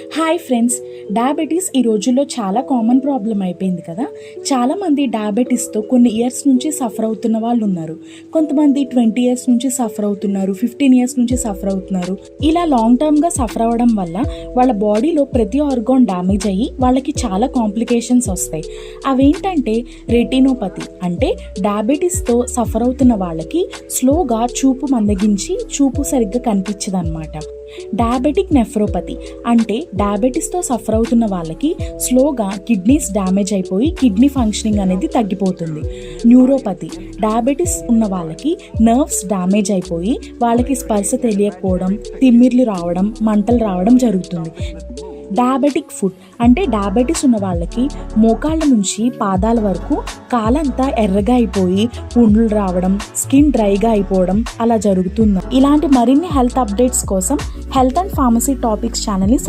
Hi friends, diabetes ఈ రోజుల్లో చాలా కామన్ ప్రాబ్లం అయిపోయింది కదా. చాలామంది డయాబెటీస్తో కొన్ని ఇయర్స్ నుంచి సఫర్ అవుతున్న వాళ్ళు ఉన్నారు. కొంతమంది 20 ఇయర్స్ నుంచి సఫర్ అవుతున్నారు, 15 ఇయర్స్ నుంచి సఫర్ అవుతున్నారు. ఇలా లాంగ్ టర్మ్గా సఫర్ అవ్వడం వల్ల వాళ్ళ బాడీలో ప్రతి ఆర్గాన్ డ్యామేజ్ అయ్యి వాళ్ళకి చాలా కాంప్లికేషన్స్ వస్తాయి. అవేంటంటే రెటినోపతి, అంటే డయాబెటీస్తో సఫర్ అవుతున్న వాళ్ళకి స్లోగా చూపు మందగించి చూపు సరిగ్గా కనిపించదన్నమాట. డయాబెటిక్ నెఫ్రోపతి, అంటే డయాబెటీస్తో సఫర్ అవుతున్న వాళ్ళకి స్లోగా కిడ్నీస్ డ్యామేజ్ అయిపోయి కిడ్నీ ఫంక్షనింగ్ అనేది తగ్గిపోతుంది. న్యూరోపతి, డయాబెటీస్ ఉన్న వాళ్ళకి నర్వ్స్ డ్యామేజ్ అయిపోయి వాళ్ళకి స్పర్శ తెలియకపోవడం, తిమ్మిర్లు రావడం, మంటలు రావడం జరుగుతుంది. డయాబెటిక్ ఫుట్, అంటే డయాబెటీస్ ఉన్న వాళ్ళకి మోకాళ్ళ నుంచి పాదాల వరకు కాలంతా ఎర్రగా అయిపోయి పుండ్లు రావడం, స్కిన్ డ్రైగా అయిపోవడం అలా జరుగుతుంది. ఇలాంటి మరిన్ని హెల్త్ అప్డేట్స్ కోసం హెల్త్ అండ్ ఫార్మసీ టాపిక్స్ ఛానల్ని